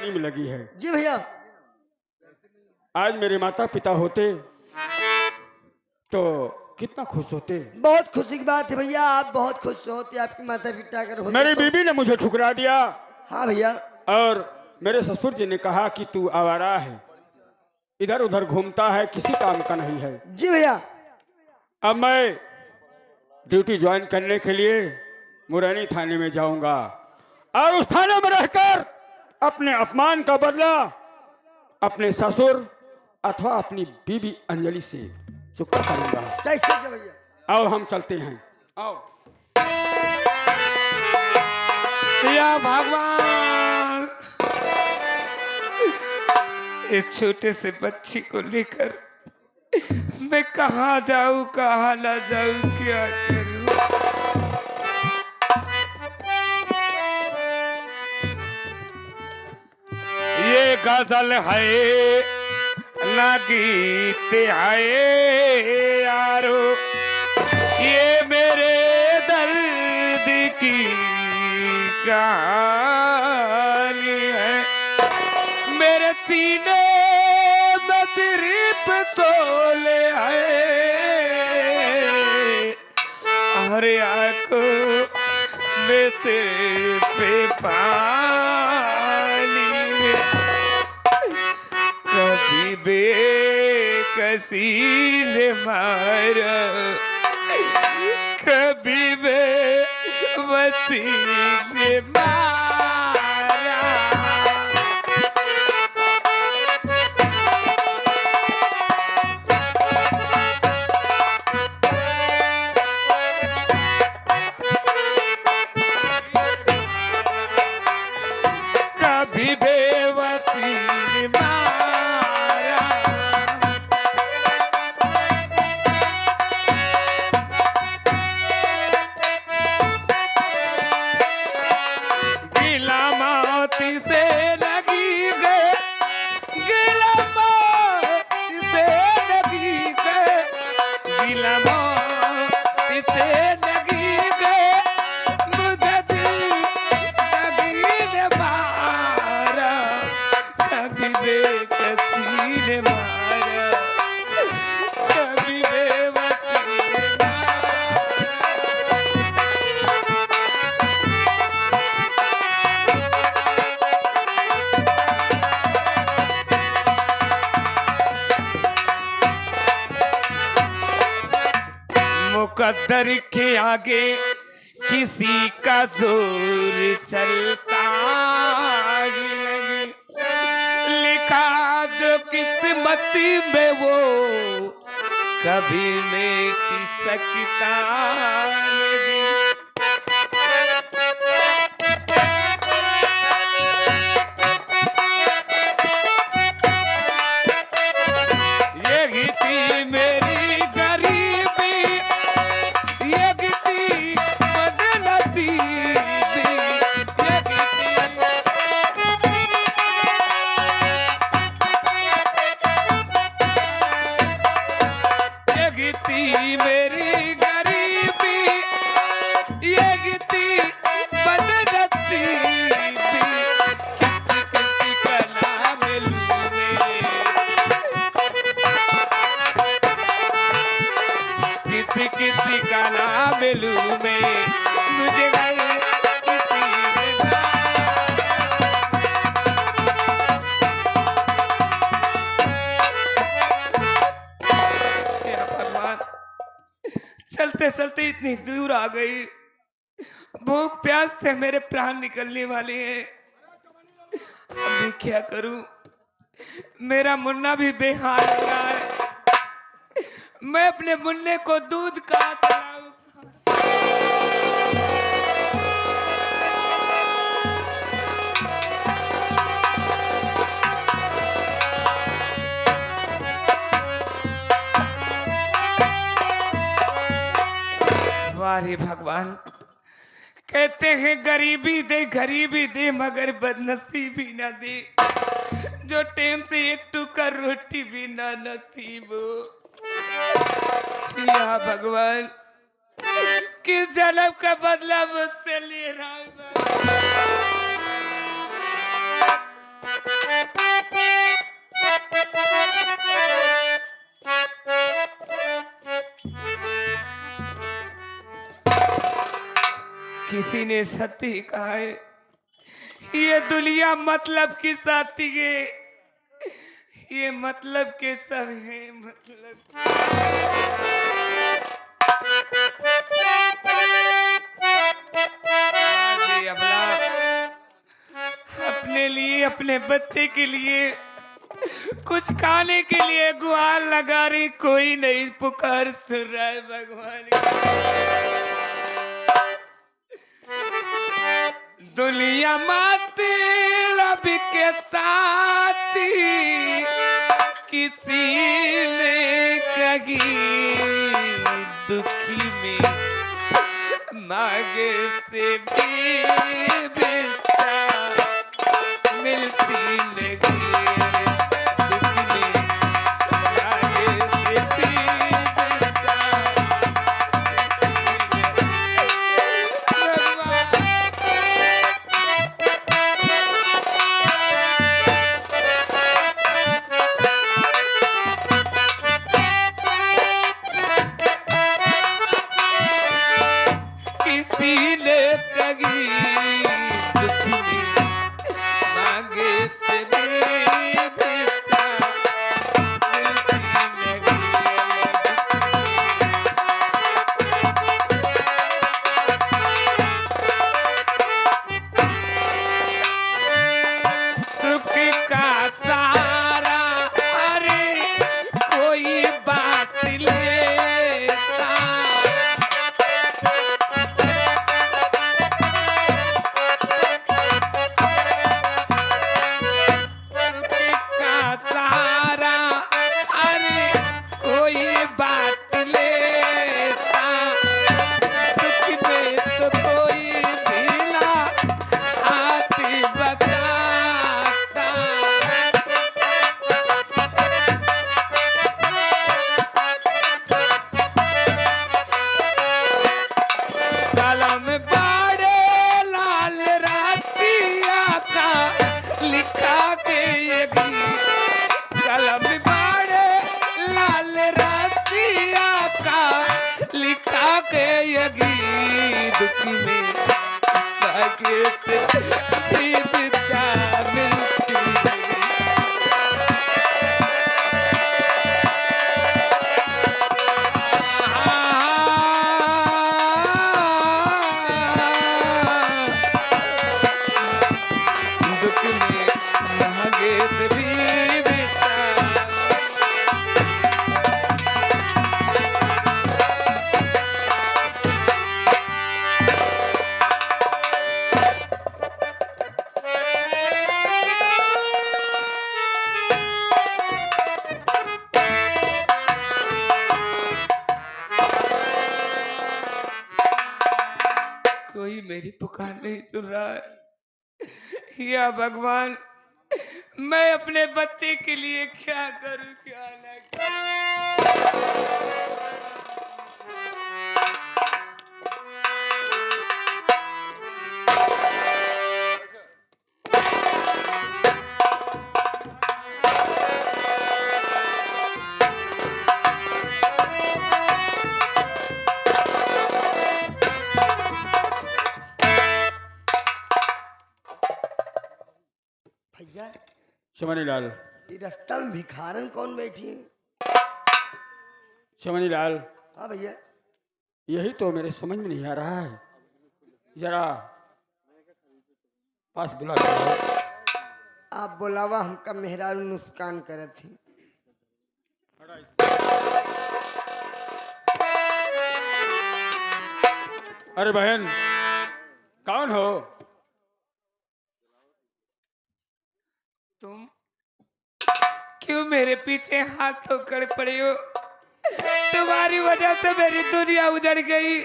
जवानी में लगी है। जी भैया। आज मेरे माता पिता होते तो कितना खुश होते। बहुत खुशी की बात है भैया, आप बहुत खुश होते, आपके माता पिता अगर होते मेरी तो। बीवी ने मुझे ठुकरा दिया हाँ भैया। और मेरे ससुर जी ने कहा कि तू आवारा है, इधर उधर घूमता है, किसी काम का नहीं है। जी भैया। अब मैं ड्यूटी ज्वाइन करने के लिए मुरैनी थाने में जाऊंगा और उस थाने में रहकर अपने अपमान का बदला अपने ससुर अथवा अपनी बीबी अंजलि से चुकता करूंगा। कैसे क्या भैया? आओ हम चलते हैं, आओ। या भगवान, इस छोटे से बच्ची को लेकर मैं कहाँ जाऊं, कहाँ ना जाऊं, क्या करूं? ये गजल है ना गीत है यारो, ये मेरे दर्द की कहानी है। मेरे सीने में सिर्फ सोले है और आंखों में सिर्फ पानी है। कभी बेकसी ने मारा, कभी बेबसी ने मारा। कभी बेबसी ने मारा। गिला मोती से लगी गए, गिला मोती से लगी गए, गिला मोती से लगी गए, मुझे दिल लगी ने मारा, कभी बेकसी ने मारा, कभी बेबसी ने मारा। मुकद्दर के आगे किसी का जोर चलता ही नहीं, लिखा जो किस्मत में वो कभी मिट सकता नहीं। ये थी मेरी गरीबी, ये थी बदनसीबी, ये थी मेरी गरीबी, ये थी बदनसीबी। किसी किसी का नाम लूं मैं, किसी किसी का नाम लूं मैं, मुझे गए किसी ने या भगवान, चलते चलते इतनी दूर आ गई, भूख प्यास से मेरे प्राण निकलने वाले हैं। अब मैं क्या करूं? मेरा मुन्ना भी बेहाल हो रहा है, मैं अपने मुन्ने को दूध कहाँ से लाऊं? वारे भगवान, कहते हैं गरीबी दे मगर बदनसीबी ना दे, जो टाइम से एक टुकड़ा रोटी भी ना नसीब हो। या भगवान, किस जन्म का बदला मुझसे ले रहा है? किसी ने सत्य ही कहा है, ये दुनिया मतलब की साथी है, ये मतलब के सब है, मतलब। जी अबला, अपने लिए, अपने बच्चे के लिए, कुछ खाने के लिए गुहार लगा रही, कोई नहीं पुकार सुन रहा है भगवान। दुनिया माते लब के साथी किसी ने कही, दुखी में मांगे से भी बेचा मिलती नहीं, दुखी में मांगे से भी बेचा किसी ने कही, दुखी में मांगे से भी बेचा मिलती नहीं। सुख का सारा अरे कोई बात लेता, सुख का सारा अरे कोई बात लेता, दुख में तो कोई भी ना हाथ बताता। कलम बाड़े लाल रातिया का लिखा के ये गीत, कलम बाड़े लाल रातिया का लिखा के ये गीत, दुखी में भाग्य से भी बिता मिलती नहीं। दुख में भागे से भी बिता, कोई मेरी पुकार नहीं सुन रहा है। या भगवान, मैं अपने बच्चे के लिए क्या करूं क्या ना करूं। भैया चमनी लाल, ये रास्ता में भिखारन कौन बैठी है? चमनी लाल, हाँ भैया। यही तो मेरे समझ में नहीं आ रहा है, जरा पास बुला के लाओ। आप बोलावा हमका मेहरारू नुकसान करत थी। अरे बहन, कौन हो? तुम क्यों मेरे पीछे हाथ धोकर पड़े हो? तुम्हारी वजह से मेरी दुनिया उजड़ गई,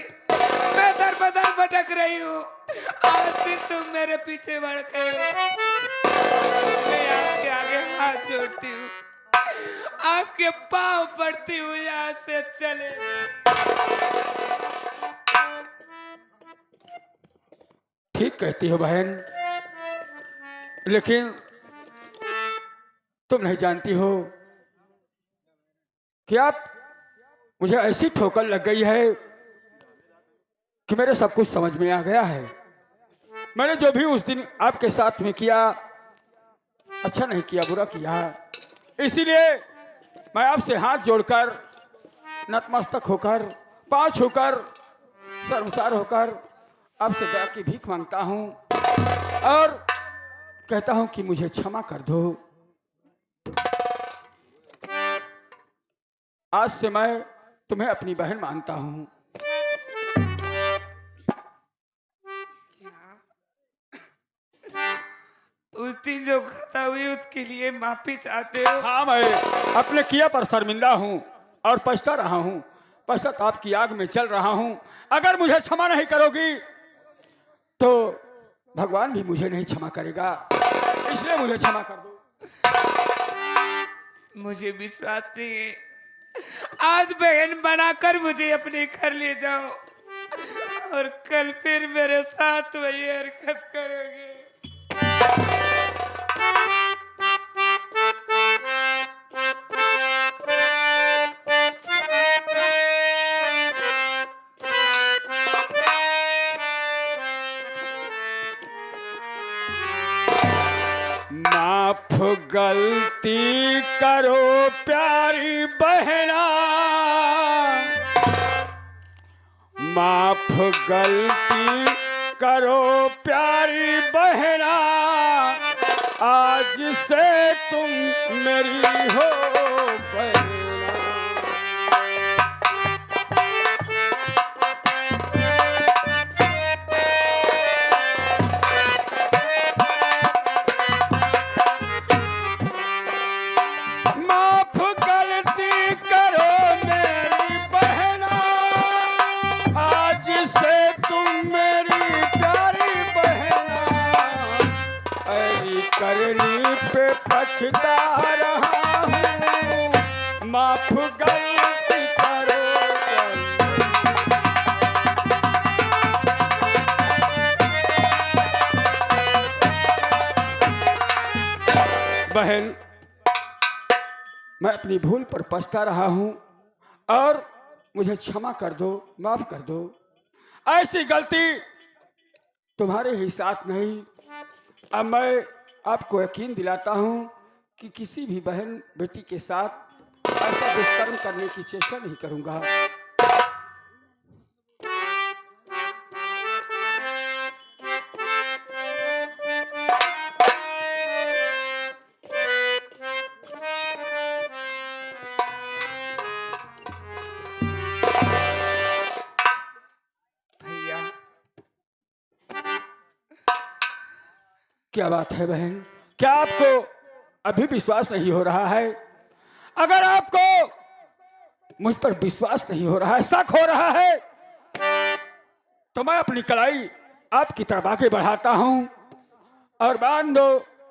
मैं दर बदर भटक रही हूँ, आज फिर तुम मेरे पीछे बढ़ गए हो। मैं आपके आगे हाथ जोड़ती हूँ, आपके पाँव पड़ती हूँ, यहाँ से चले। ठीक कहती हो बहन, लेकिन तुम नहीं जानती हो कि आप मुझे ऐसी ठोकर लग गई है कि मेरे सब कुछ समझ में आ गया है। मैंने जो भी उस दिन आपके साथ में किया, अच्छा नहीं किया, बुरा किया। इसीलिए मैं आपसे हाथ जोड़कर, नतमस्तक होकर, पांव छूकर, शर्मसार होकर आपसे दया की भीख मांगता हूं और कहता हूं कि मुझे क्षमा कर दो। आज से मैं तुम्हें अपनी बहन मानता हूं। उस दिन जो घटना हुई उसके लिए माफी चाहते हो? हाँ, मैं अपने किया पर शर्मिंदा हूं और पछता रहा हूं, पश्चाताप की आग में चल रहा हूं। अगर मुझे क्षमा नहीं करोगी तो भगवान भी मुझे नहीं क्षमा करेगा, इसलिए मुझे क्षमा कर दो। मुझे विश्वास नहीं है। आज बहन बनाकर मुझे अपने घर ले जाओ और कल फिर मेरे साथ वही हरकत करोगे। माफ गलती करो प्यारी बहना, माफ गलती करो प्यारी बहना, आज से तुम मेरी हो बहना। माफ गलती करो मेरी बहना, आज से तुम मेरी प्यारी बहना। ऐरी करनी पे पछता रहा हूँ, माफ गलती करो। बहन, मैं अपनी भूल पर पछता रहा हूं और मुझे क्षमा कर दो, माफ कर दो। ऐसी गलती तुम्हारे ही साथ नहीं। अब मैं आपको यकीन दिलाता हूं कि किसी भी बहन बेटी के साथ ऐसा दुष्कर्म करने की चेष्टा नहीं करूंगा। भैया, क्या बात है बहन, क्या आपको अभी विश्वास नहीं हो रहा है? अगर आपको मुझ पर विश्वास नहीं हो रहा है, शक हो रहा है, तो मैं अपनी कलाई आपकी तरफ आगे बढ़ाता हूं और बांध दो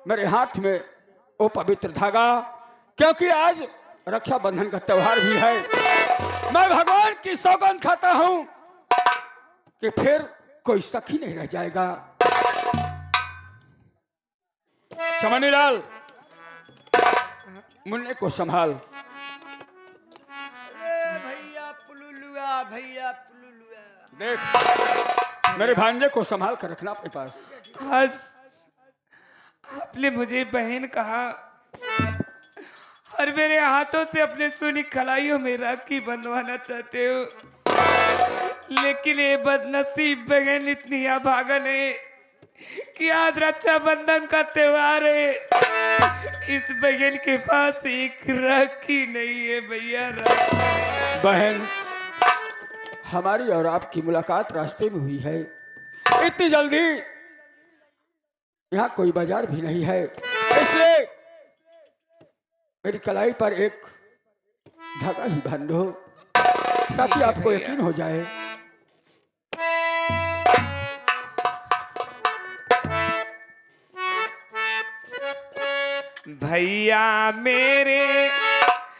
मेरे हाथ में वो पवित्र धागा, क्योंकि आज रक्षाबंधन का त्योहार भी है। मैं भगवान की सौगंध खाता हूं कि फिर कोई शक ही नहीं रह जाएगा। चमनीलाल, मुन्ने को संभाल। अरे भैया पुलुलुआ, भैया पुलुलुआ। देख, मेरे भांजे को संभाल कर रखना अपने पास। आज आपने मुझे बहन कहा और मेरे हाथों से अपने सोनी कलाइयों में राखी बंधवाना चाहते हो, लेकिन ये बदनसीब बहन इतनी अभागन है कि आज रक्षाबंधन का त्योहार है, इस बहन के पास एक राखी नहीं है। भैया, राखी बहन, हमारी और आपकी मुलाकात रास्ते में हुई है। इतनी जल्दी यहाँ कोई बाजार भी नहीं है, इसलिए मेरी कलाई पर एक धागा ही बांधो ताकि आपको यकीन हो जाए। भैया मेरे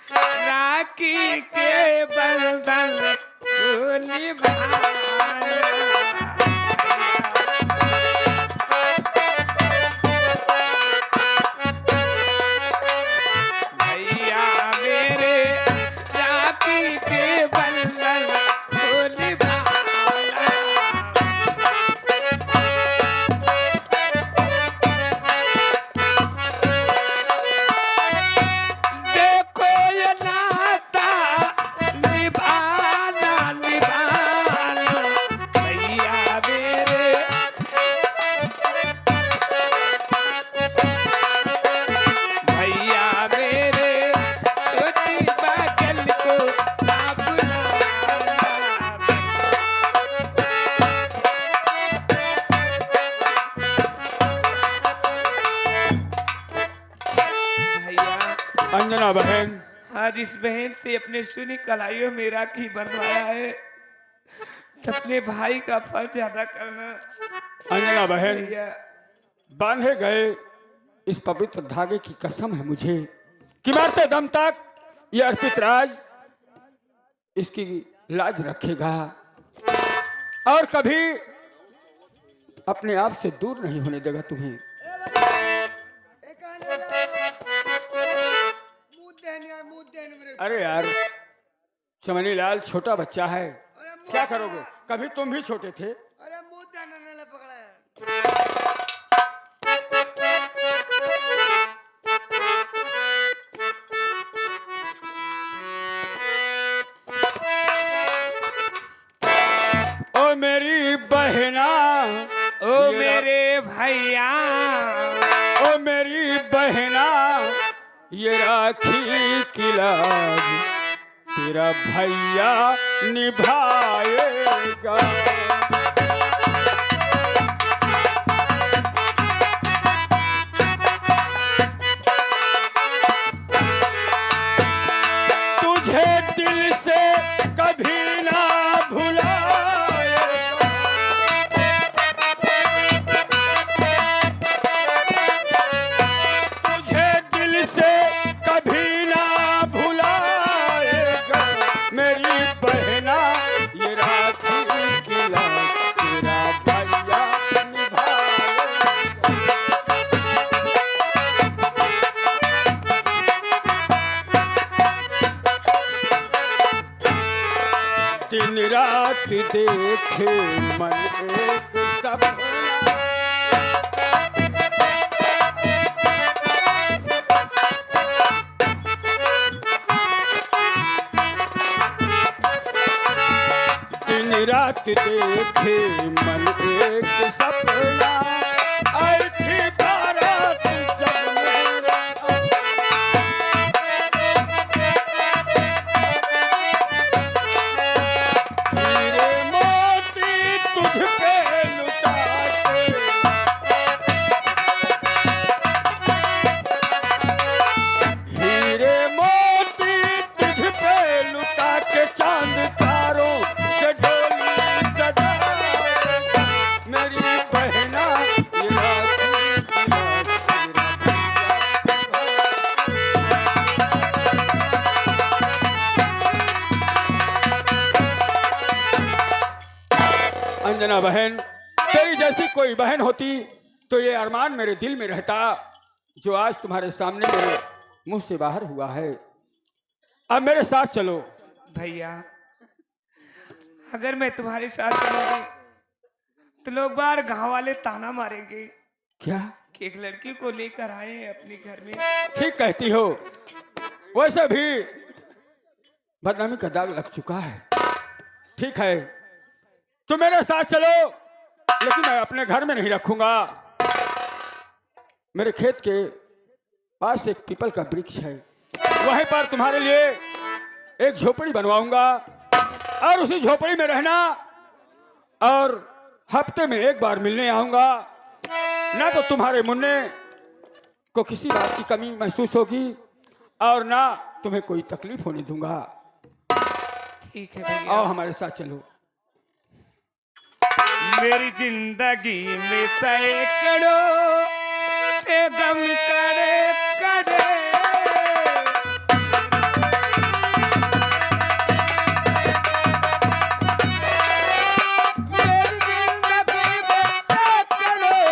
राखी के बंधन को निभाना। भैया मेरे राखी के बंधन को निभाना। अंजना बहन, आज इस बहन से अपने सुनी कलाइयों में राखी बंधवाया है, तो अपने भाई का फर्ज अदा करना। अंजना बहन, भैया बांधे गए इस पवित्र धागे की कसम है मुझे कि मरते दम तक ये अर्पित राज इसकी लाज रखेगा और कभी अपने आप से दूर नहीं होने देगा तुम्हें। अरे यार, चमनी लाल छोटा बच्चा है, क्या करोगे? कभी तुम भी छोटे थे। अरे मुंह देने ने पकड़ा है। ओ मेरी बहना, ओ मेरे भैया, ओ मेरी बहना, ये राखी की लाज तेरा भैया निभाएगा। तुझे दिल से कभी ना भुलाएगा, तुझे दिल से कभी ना भुलाएगा। मेरी बहना, ये राखी की लाज तेरा भैया निभाएगा। दिन रात देखे मन एक सपना, दिन रात देखे मन एक सपना, ऐठी बारात जग मेरा। हीरे मोती तुझ पे लुटाते, हीरे मोती तुझ पे लुटा के चांद तारों से डोली सजाएगा। मेरी बहना, ये राखी की लाज तेरा भैया। अंजना बहन, तेरी जैसी कोई बहन होती तो ये अरमान मेरे दिल में रहता जो आज तुम्हारे सामने मेरे मुंह से बाहर हुआ है। अब मेरे साथ चलो। भैया, अगर मैं तुम्हारे साथ चलूंगी तो लोग बाहर गांव वाले ताना मारेंगे क्या? कि एक लड़की को लेकर आए हैं अपने घर में। ठीक कहती हो, वैसे भी बदनामी का दाग लग चुका है। ठीक है, तुम मेरे साथ चलो, लेकिन मैं अपने घर में नहीं रखूंगा। मेरे खेत के पास एक पीपल का वृक्ष है, वहीं पर तुम्हारे लिए एक झोपड़ी बनवाऊंगा और उसी झोपड़ी में रहना, और हफ्ते में एक बार मिलने आऊंगा। ना तो तुम्हारे मुन्ने को किसी बात की कमी महसूस होगी और ना तुम्हें कोई तकलीफ होने दूंगा। ठीक है भैया, आओ हमारे साथ चलो। मेरी जिंदगी में सैकड़ों ते गम करे करे, मेरी जिंदगी में सैकड़ों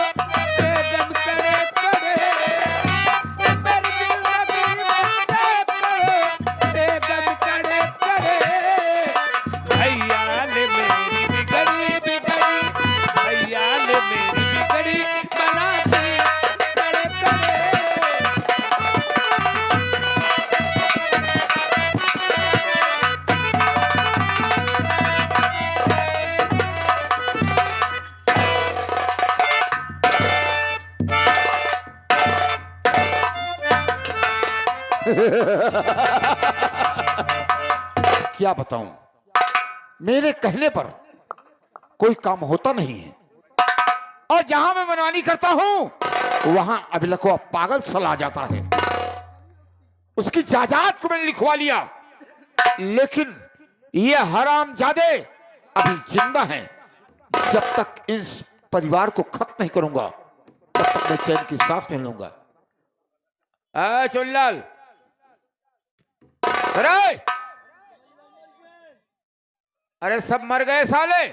ते गम करे करे, मेरी जिंदगी में सैकड़ों ते गम करे करे। भैया ने मेरी बिगड़ी बिगड़ी, भैया ने मेरी बिगड़ी बना दी करे करे। क्या बताऊं, मेरे कहने पर कोई काम होता नहीं है, और जहां मैं मनमानी करता हूं वहां अभिलखवा पागल सा आ जाता है। उसकी जायदाद को मैंने लिखवा लिया, लेकिन ये हरामजादे अभी जिंदा हैं। जब तक इस परिवार को खत्म नहीं करूंगा तब तक मैं चैन की सांस नहीं लूंगा। चुनलाल, अरे सब मर गए साले।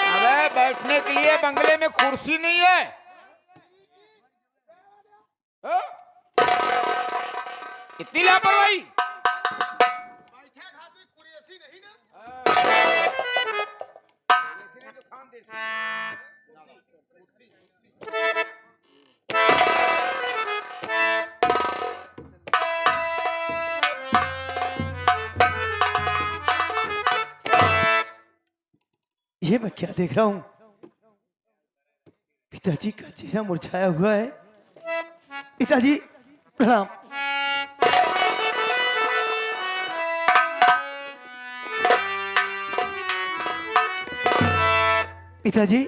अबे बैठने के लिए बंगले में कुर्सी नहीं है। हाँ? इतनी लापरवाही। ये मैं क्या देख रहा हूँ? पिताजी का चेहरा मुरझाया हुआ है। पिताजी प्रणाम। पिताजी,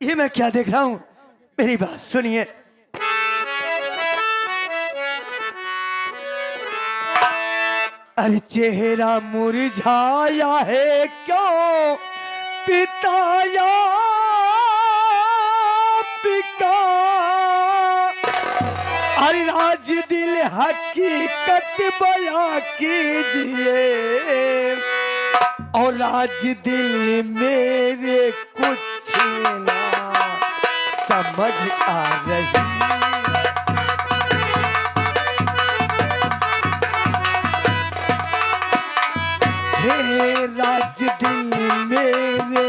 ये मैं क्या देख रहा हूँ? मेरी बात सुनिए। अरे चेहरा मुरझाया है क्यों पिताया पिता? अरे राज दिल हकीकत बयां कीजिए, और राज दिल मेरे कुछ ना समझ आ रही। हे राज दिल मेरे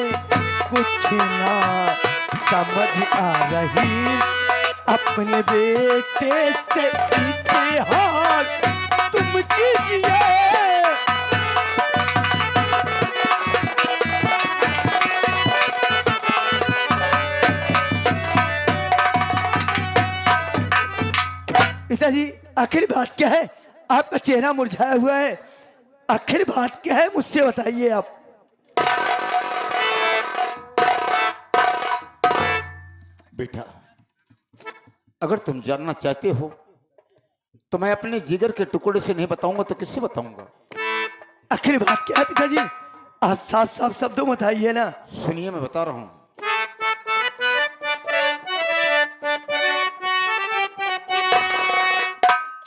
कुछ ना समझ आ रही। अपने बेटे से इतिहास तुम कीजिए। पिताजी, आखिर बात क्या है? आपका चेहरा मुरझाया हुआ है, आखिर बात क्या है मुझसे बताइए आप। बेटा, अगर तुम जानना चाहते हो तो मैं अपने जिगर के टुकड़े से नहीं बताऊंगा तो किससे बताऊंगा? आखिर बात क्या है पिताजी? आप साफ साफ शब्दों में बताइए ना। सुनिए, मैं बता रहा हूं।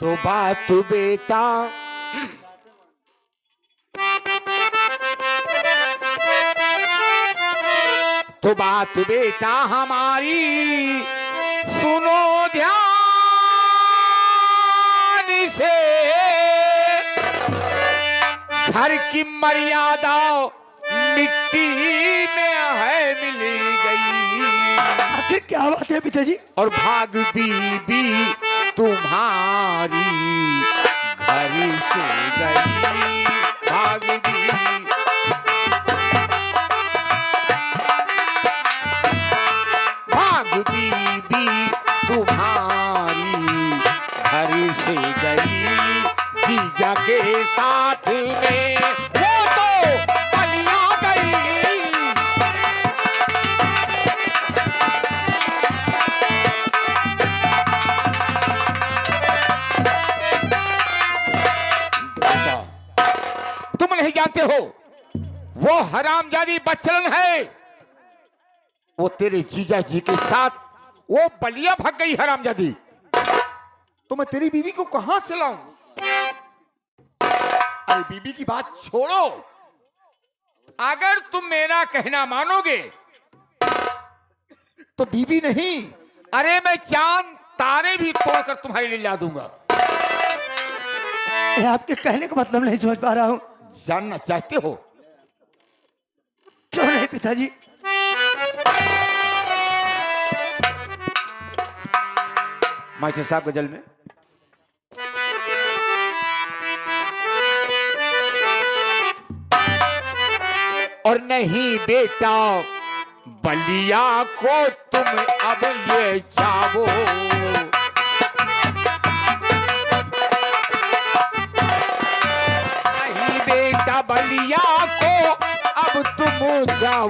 तो बात बेटा तो बात बेटा हमारी सुनो ध्यान से। घर की मर्यादा मिट्टी में है मिल गई। आखिर क्या बात है पिताजी? और भाग बीबी तुम्हारी घर से गई। भाग बीबी बीबी तुम्हारी घर से गई। जीजा के साथ में वो तो बलिया गई। तुम नहीं जानते हो, वो हरामजादी बच्चन है। वो तेरे जीजा जी के साथ वो बलिया भाग गई हरामजादी। तो मैं तेरी बीवी को कहां से लाऊं? अरे बीवी की बात छोड़ो, अगर तुम मेरा कहना मानोगे तो बीवी नहीं, अरे मैं चांद तारे भी तोड़कर तुम्हारे लिए ला दूंगा। आपके कहने का मतलब नहीं समझ पा रहा हूं। जानना चाहते हो? क्यों नहीं पिताजी। मास्टर साहब गजल में और नहीं बेटा बलिया को तुम अब ये चाहो। नहीं बेटा बलिया को अब तुम जाओ।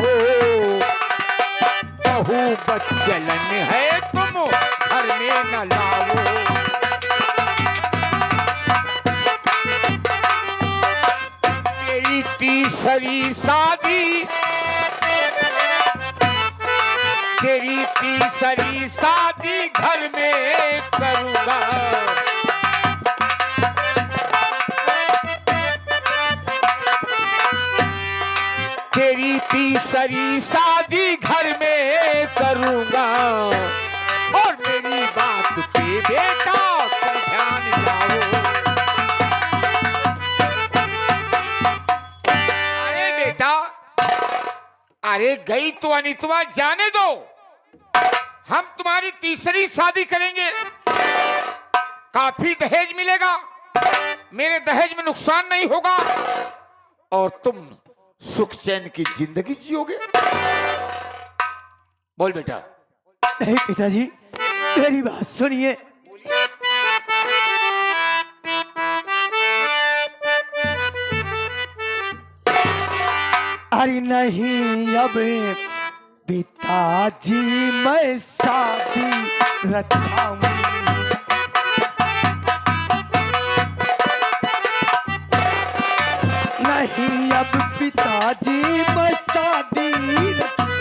बहू बच्चलन है तुम घर में न लाओ। तेरी तीसरी शादी, तेरी तीसरी शादी घर में करूंगा। तेरी तीसरी शादी घर में करूंगा और मेरी बात पे बेटा तुम ध्यान लाओ। अरे बेटा, अरे गई तो अनितवा जाने दो, हम तुम्हारी तीसरी शादी करेंगे, काफी दहेज मिलेगा, मेरे दहेज में नुकसान नहीं होगा और तुम सुख चैन की जिंदगी जियोगे। बोल बेटा। नहीं पिताजी, मेरी बात सुनिए। अरे नहीं अब पिताजी मैं शादी रचाऊं। नहीं अब पिताजी मैं शादी रचाऊं।